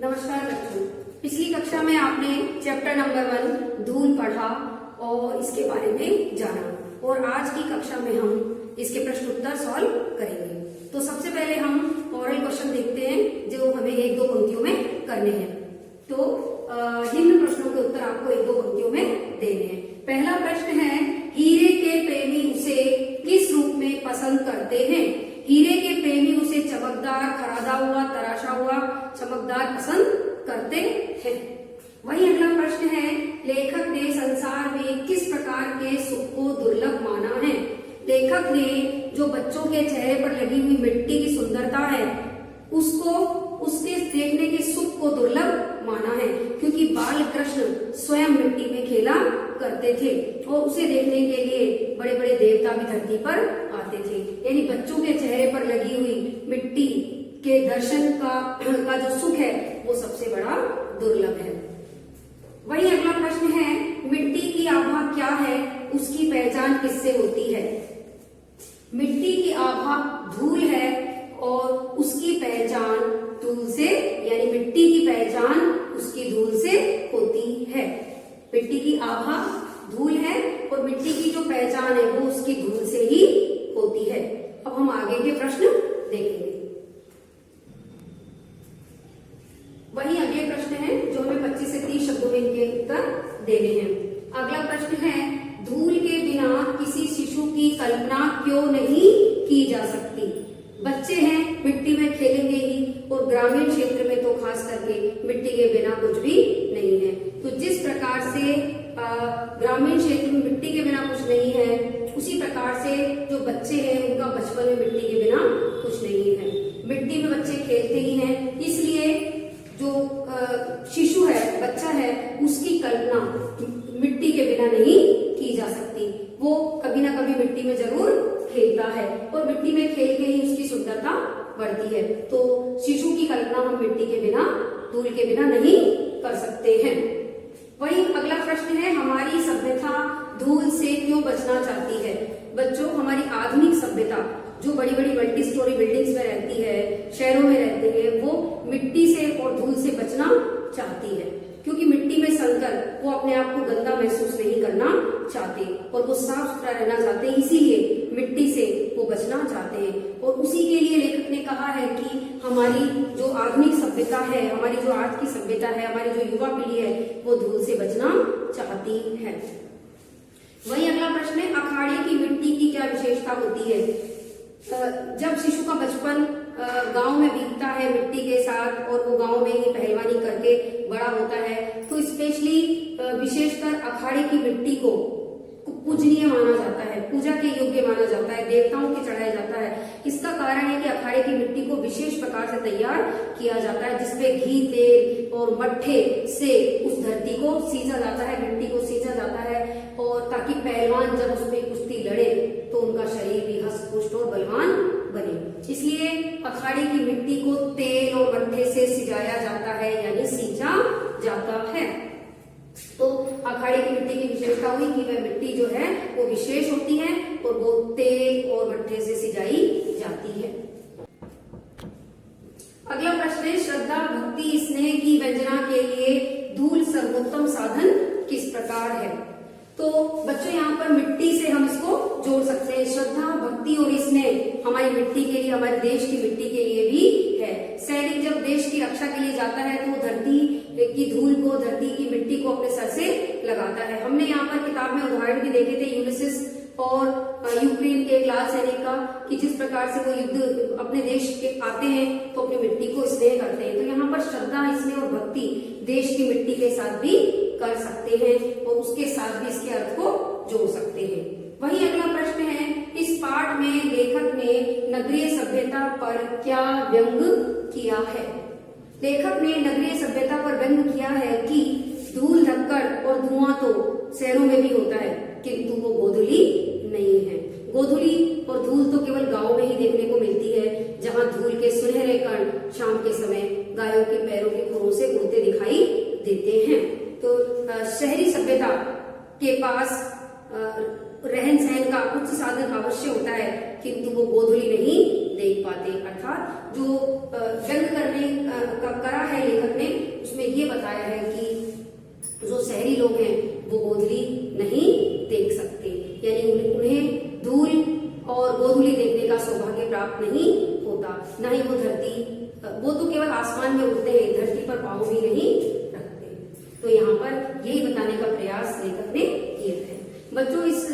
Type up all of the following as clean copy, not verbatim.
नमस्कार बच्चों, पिछली कक्षा में आपने चैप्टर नंबर 1 धूल पढ़ा और इसके बारे में जाना और आज की कक्षा में हम इसके प्रश्न उत्तर सॉल्व करेंगे। तो सबसे पहले हम मॉडल क्वेश्चन देखते हैं जो हमें एक दो पंक्तियों में करने हैं। तो निम्न प्रश्नों के उत्तर आपको एक दो पंक्तियों में देने हैं। पहला प्रश्न है, हीरे के प्रेमी उसे किस रूप में पसंद करते हैं? हीरे के प्रेमी उसे चमकदार, खरादा हुआ, तराशा हुआ, चमकदार पसंद करते हैं। वही अगला प्रश्न है, लेखक ने संसार में किस प्रकार के सुख को दुर्लभ माना है? लेखक ने जो बच्चों के चेहरे पर लगी हुई मिट्टी की सुंदरता है उसको उसके देखने के सुख को दुर्लभ माना है, क्योंकि बाल कृष्ण स्वयं मिट्टी में खेला करते थे और उसे देखने के लिए बड़े बड़े देवता भी धरती पर आते थे। यानी बच्चों के चेहरे पर लगी हुई मिट्टी के दर्शन का जो सुख है वो सबसे बड़ा दुर्लभ है। वही अगला प्रश्न है, मिट्टी की आभा क्या है? उसकी पहचान किससे होती है? मिट्टी की आभा धूल है और उसकी पहचान धूल से, यानी मिट्टी की पहचान उसकी धूल से होती है। मिट्टी की आभा धूल है और मिट्टी की जो पहचान है वो उसकी धूल से ही होती है। अब हम आगे के प्रश्न देखेंगे। वही अगले प्रश्न है जो हमें 25 से 30 शब्दों में इनके उत्तर देने हैं। अगला प्रश्न है, धूल के बिना किसी शिशु की कल्पना क्यों नहीं की जा सकती? बच्चे हैं, मिट्टी में खेलेंगे ही और ग्रामीण क्षेत्र में तो खास करके मिट्टी के बिना कुछ भी नहीं है। तो जिस प्रकार से ग्रामीण क्षेत्र में मिट्टी के बिना कुछ नहीं है, उसी प्रकार से जो बच्चे हैं उनका बचपन में मिट्टी के बिना कुछ नहीं है। मिट्टी में बच्चे खेलते ही हैं, इसलिए जो शिशु है, बच्चा है, उसकी कल्पना मिट्टी के बिना नहीं की जा सकती। वो कभी ना कभी मिट्टी में जरूर खेलता है और मिट्टी में खेल के ही उसकी सुंदरता बढ़ती है। तो शिशु की कल्पना हम मिट्टी के बिना, धूल के बिना नहीं कर सकते हैं। वही अगला प्रश्न है, हमारी सभ्यता धूल से क्यों बचना चाहती है? बच्चों, हमारी आधुनिक सभ्यता जो बड़ी बड़ी मल्टी स्टोरी बिल्डिंग्स में रहती है, शहरों में रहते हैं, वो मिट्टी से और धूल से बचना चाहती है, क्योंकि मिट्टी में संकर वो अपने आप को गंदा महसूस नहीं करना चाहते और वो साफ सुथरा रहना चाहते हैं, इसीलिए मिट्टी से वो बचना चाहते हैं। और उसी के लिए लेखक ने कहा है कि हमारी जो आधुनिक सभ्यता है, हमारी जो आज की सभ्यता है, हमारी जो युवा पीढ़ी है, वो धूल से बचना चाहती है। वही अगला प्रश्न है, अखाड़े की मिट्टी की क्या विशेषता होती है? जब शिशु का बचपन गांव में बीतता है मिट्टी के साथ और वो गांव में ही पहलवानी करके बड़ा होता है, तो स्पेशली विशेषकर अखाड़े की मिट्टी को पूजनीय माना जाता है, पूजा के योग्य माना जाता है, देवताओं के चढ़ाया जाता है। इसका कारण है कि अखाड़े की मिट्टी को विशेष प्रकार से तैयार किया जाता है, जिसपे घी, तेल और मट्ठे से उस धरती को सींचा जाता है, मिट्टी को सींचा जाता है, और ताकि पहलवान जब उस पर कुश्ती लड़े तो उनका शरीर भी हष्ट पुष्ट और बलवान बने। इसलिए अखाड़े की मिट्टी को तेल और मट्ठे से सिंचाया जाता है, यानी सींचा जाता है। तो अखाड़े की मिट्टी की विशेषता हुई कि वह मिट्टी जो है वो विशेष होती है और वो तेल और मट्ठे से सिंचाई जाती है। अगला प्रश्न है, श्रद्धा, भक्ति, स्नेह की व्यंजना के लिए धूल सर्वोत्तम साधन किस प्रकार है? तो बच्चों, यहाँ पर मिट्टी से हम इसको जोड़ सकते हैं। श्रद्धा, भक्ति और स्नेह हमारी मिट्टी के लिए, हमारे देश की मिट्टी के लिए भी है। सैनिक जब देश की रक्षा के लिए जाता है तो धरती की धूल को, धरती की मिट्टी को अपने सर से लगाता है। हमने यहाँ पर किताब में उदाहरण भी देखे थे यूलिसिस और यूक्रेन के एक लाल सैनिक का, कि जिस प्रकार से वो युद्ध अपने देश के आते हैं तो अपनी मिट्टी को स्नेह करते हैं। तो यहाँ पर श्रद्धा, स्नेह और भक्ति देश की मिट्टी के साथ भी कर सकते हैं और उसके साथ भी इसके अर्थ को जोड़ सकते हैं। वही अगला प्रश्न है, इस पाठ में लेखक ने नगरीय सभ्यता पर क्या व्यंग किया है? लेखक ने नगरीय सभ्यता पर व्यंग किया है कि धूल, धक्कड़ और धुआं तो शहरों में भी होता है, किंतु वो गोधूली नहीं है। गोधूली और धूल तो केवल गांव में ही देखने को मिलती है, जहां धूल के सुनहरे कण शाम के समय गायों के पैरों के खुरों से उड़ते दिखाई देते हैं। तो शहरी सभ्यता के पास रहन सहन का उच्च साधन अवश्य होता है, किंतु वो गोधूली नहीं देख पाते। अर्थात जो व्यंग करने का करा है लेखक ने लोग हैं वो गोधूली नहीं देख सकते, यानी उन्हें धूल और गोधूली देखने का सौभाग्य प्राप्त नहीं होता। न ही वो धरती, वो तो केवल आसमान में उड़ते हैं, धरती पर पाँव भी नहीं रखते। तो यहाँ पर यही बताने का प्रयास लेखक ने किया है। बच्चों, इस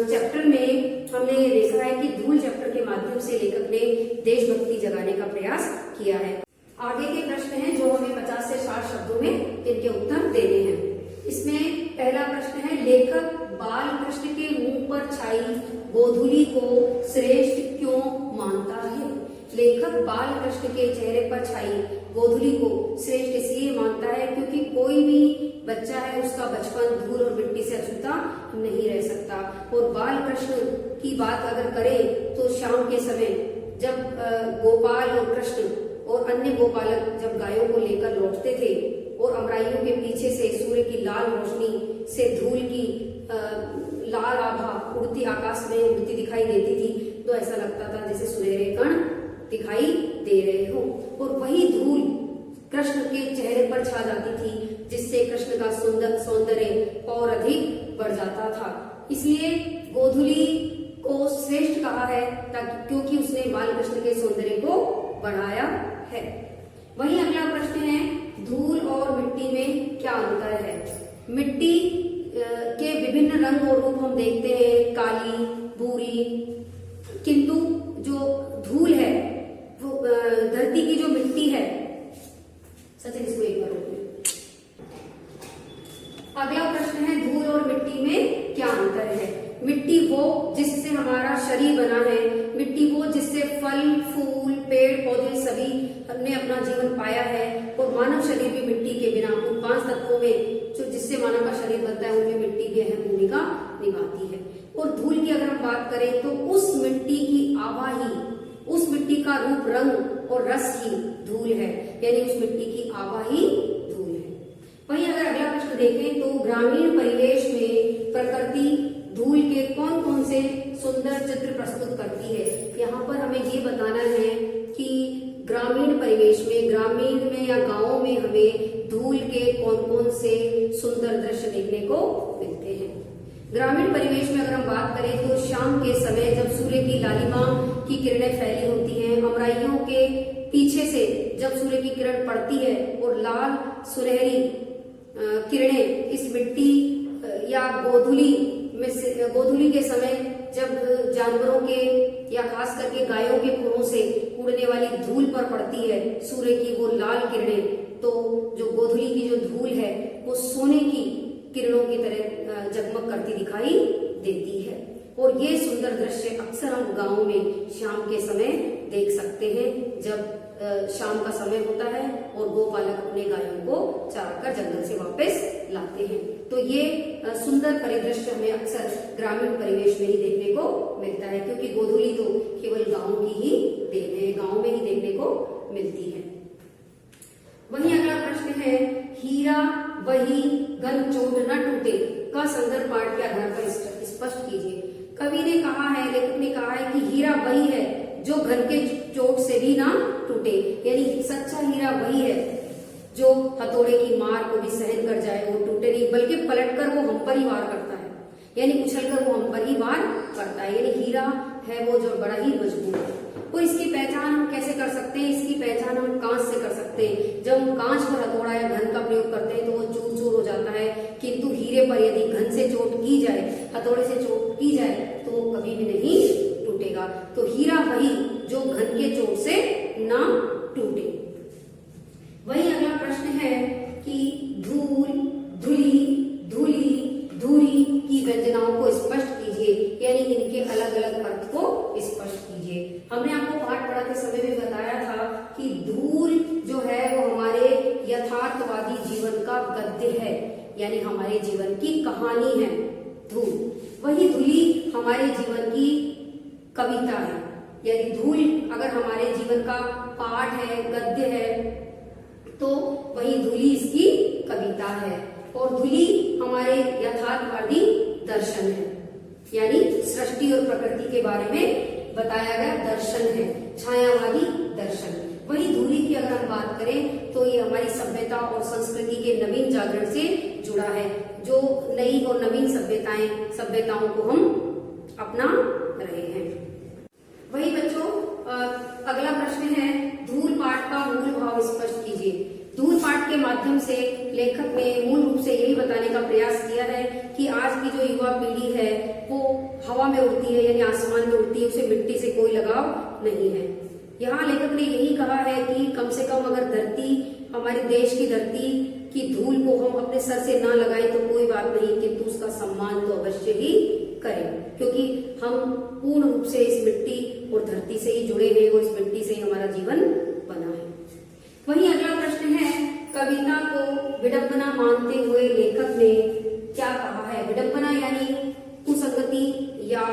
चैप्टर में हमने देखा है कि धूल चैप्टर के माध्यम से लेखक ने देशभक्ति जगाने का प्रयास किया है। आगे के प्रश्न हैं जो हमें 50 से 60 शब्दों में इनके उत्तर देने हैं। इसमें पहला प्रश्न है, लेखक बाल कृष्ण के मुंह पर छाई गोधूली को श्रेष्ठ क्यों मानता है? लेखक बाल कृष्ण के चेहरे पर छाई गोधूली को श्रेष्ठ इसलिए मानता है क्योंकि कोई भी बच्चा है उसका बचपन धूल और मिट्टी से अछूता नहीं रह सकता। और बाल कृष्ण की बात अगर करें तो शाम के समय जब गोपाल और कृष्ण और अन्य गोपालक जब गायों को लेकर लौटते थे और अमराइयों के पीछे से सूर्य की लाल रोशनी से धूल की लाल आभा उड़ती आकाश में उड़ती दिखाई देती थी, तो ऐसा लगता था जैसे सुनहरे कण दिखाई दे रहे हो। और वही धूल कृष्ण के चेहरे पर छा जाती थी, जिससे कृष्ण का सौंदर्य और अधिक बढ़ जाता था। इसलिए गोधूली को श्रेष्ठ कहा है ताकि क्योंकि उसने बाल कृष्ण के सौंदर्य को बढ़ाया है। वहीं अगला प्रश्न है, धूल और मिट्टी में क्या अंतर है? मिट्टी के विभिन्न रंग और रूप हम देखते हैं, काली, भूरी, किंतु जो धूल है वो धरती की जो मिट्टी है, सचिन इसको एक बार रोकिए। अगला प्रश्न है, धूल और मिट्टी में क्या अंतर है? मिट्टी वो जिससे हमारा शरीर बना है, मिट्टी वो जिससे फल फूल पेड़ पौधे सभी ने अपना जीवन पाया है, और मानव शरीर भी मिट्टी के बिना उन 5 तत्वों में जो जिससे मानव का शरीर बनता है उनमें मिट्टी भी अहम भूमिका निभाती है। और धूल की अगर हम बात करें तो उस मिट्टी की आभा ही, उस मिट्टी का रूप रंग और रस ही धूल है, यानी उस मिट्टी की आभा ही धूल है। वहीं अगर अगला प्रश्न देखें तो ग्रामीण परिवेश में प्रकृति धूल के कौन कौन से सुंदर चित्र प्रस्तुत करती है? यहाँ पर हमें ये बताना है कि ग्रामीण परिवेश में, ग्रामीण में या गाँव में हमें धूल के कौन कौन से सुंदर दृश्य देखने को मिलते हैं। ग्रामीण परिवेश में अगर हम बात करें तो शाम के समय जब सूर्य की लालिमा की किरणें फैली होती हैं, अमराइयों के पीछे से जब सूर्य की किरण पड़ती है और लाल सुनहरी किरणें इस मिट्टी या गोधूली में से, गोधूली के समय जब जानवरों के या खास करके गायों के खुरों से उड़ने वाली धूल पर पड़ती है सूर्य की वो लाल किरणें, तो जो गोधूली की जो धूल है वो सोने की किरणों की तरह जगमग करती दिखाई देती है। और ये सुंदर दृश्य अक्सर हम गाँव में शाम के समय देख सकते हैं, जब शाम का समय होता है और गोपालक अपने गायों को चराकर जंगल से वापस लाते हैं। तो ये सुंदर परिदृश्य हमें अक्सर ग्रामीण परिवेश में ही देखने को मिलता है, क्योंकि गोधूली तो केवल गाँव की ही देन है, गाँव में ही देखने को मिलती है। वहीं अगला प्रश्न है, हीरा वही घन चोट न टूटे का संदर्भ पाठ के आधार पर स्पष्ट कीजिए। कवि ने कहा है, लेखक ने कहा है कि हीरा वही है जो घन के चोट से भी ना टूटे, यानी सच्चा हीरा वही है जो हथौड़े की मार को भी सहन कर जाए, वो टूटे नहीं, बल्कि पलटकर वो हम पर ही वार करता है, यानी उछलकर वो हम पर ही वार करता है। यानी हीरा है वो जो बड़ा ही मजबूत है। और इसकी पहचान हम कैसे कर सकते हैं? इसकी पहचान हम कांच से कर सकते हैं। जब हम कांच पर हथौड़ा या घन का प्रयोग करते हैं तो वो चूर चूर हो जाता है, किंतु हीरे पर यदि घन से चोट की जाए, हथौड़े से चोट की जाए तो वो कभी भी नहीं टूटेगा। तो हीरा वही जो घन के चोट से ना टूटे। वही अगला प्रश्न है कि धूल, धुली, धूली, धूरी की व्यंजनाओं को स्पष्ट कीजिए, यानी इनके अलग अलग अर्थ को स्पष्ट कीजिए। हमने आपको पाठ पढ़ाते समय भी बताया था कि धूल जो है वो हमारे यथार्थवादी जीवन का गद्य है, यानी हमारे जीवन की कहानी है धूल। वही धूली हमारे जीवन की कविता है, यानी धूल अगर हमारे जीवन का पाठ है, गद्य है, तो वही धूली इसकी कविता है। और धूली हमारे यथार्थवादी दर्शन है, यानी सृष्टि और प्रकृति के बारे में बताया गया दर्शन है, छायावादी दर्शन। वही धूली की अगर हम बात करें तो ये हमारी सभ्यता और संस्कृति के नवीन जागरण से जुड़ा है, जो नई और नवीन सभ्यताओं को हम अपना रहे हैं। वही बच्चों अगला प्रश्न है, धूल पाठ का मूल भाव स्पष्ट कीजिए। धूल पाठ के माध्यम से लेखक ने मूल रूप से यही बताने का प्रयास किया है कि आज की जो युवा पीढ़ी है वो हवा में उड़ती है, यानी आसमान में उड़ती है, उसे मिट्टी से कोई लगाव नहीं है। यहाँ लेखक ने यही कहा है कि कम से कम अगर धरती, हमारे देश की धरती की धूल को हम अपने सर से ना लगाएं तो कोई बात नहीं, किंतु उसका सम्मान तो अवश्य ही करें, क्योंकि हम पूर्ण रूप से इस मिट्टी और धरती से ही जुड़े हैं और इस मिट्टी से ही हमारा जीवन बना है। वहीं अगला प्रश्न है, कविता को विडंबना मानते हुए लेखक ने क्या कहा है। विडंबना यानी कुसंगति या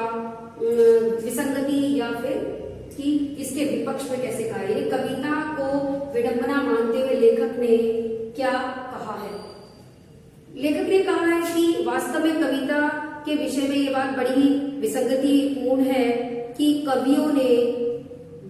विसंगति, या फिर कि इसके विपक्ष में कैसे कहा है। कविता को विडंबना मानते हुए लेखक ने क्या कहा है। लेखक ने कहा है कि वास्तव में कविता के विषय में ये बात बड़ी विसंगति पूर्ण है कि कवियों ने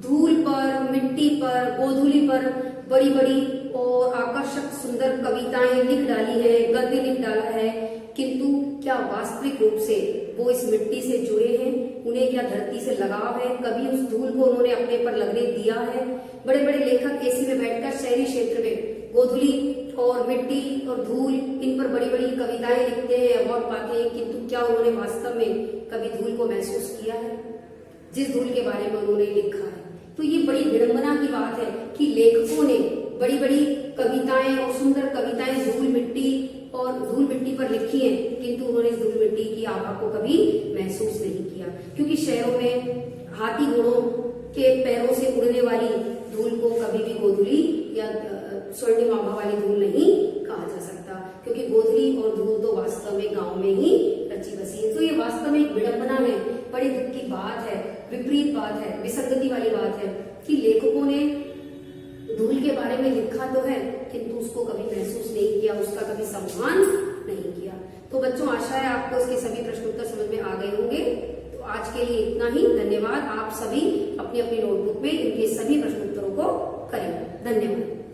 धूल पर, मिट्टी पर, गोधूली पर बड़ी बड़ी और आकर्षक सुंदर कविताएं लिख डाली है, गद्य लिख डाला है, किंतु क्या वास्तविक रूप से वो इस मिट्टी से जुड़े हैं, उन्हें क्या धरती से लगाव है, कभी उस धूल को उन्होंने अपने पर लगने दिया है। बड़े बड़े लेखक एसी में बैठकर शहरी क्षेत्र में गोधूली और मिट्टी और धूल, इन पर बड़ी बड़ी कविताएं लिखते हैं, अवार्ड पाते हैं, किंतु क्या उन्होंने वास्तव में कभी धूल को महसूस किया है, जिस धूल के बारे में उन्होंने लिखा है। तो ये बड़ी विडंबना की बात है कि लेखकों ने बड़ी बड़ी कविताएं और सुंदर कविताएं धूल मिट्टी पर लिखी हैं, किंतु उन्होंने इस धूल मिट्टी की आभा को कभी महसूस नहीं किया, क्योंकि शहरों में हाथी घोड़ों के पैरों से उड़ने वाली धूल को कभी भी गोधूली या स्वर्णिम आभा वाली धूल नहीं कहा जा सकता, क्योंकि गोधूली और धूल तो वास्तव में गांव में ही रची बसी है। तो ये वास्तव में एक विडंबना है, बड़ी दुख की बात है, विपरीत बात है, विसंगति वाली बात है कि लेखकों ने धूल के बारे में लिखा तो है, किंतु उसको कभी महसूस नहीं किया, उसका कभी सम्मान नहीं किया। तो बच्चों, आशा है आपको इसके सभी प्रश्न उत्तर समझ में आ गए होंगे। तो आज के लिए इतना ही। धन्यवाद। आप सभी अपनी अपनी नोटबुक में इनके सभी प्रश्न उत्तरों को करें। धन्यवाद।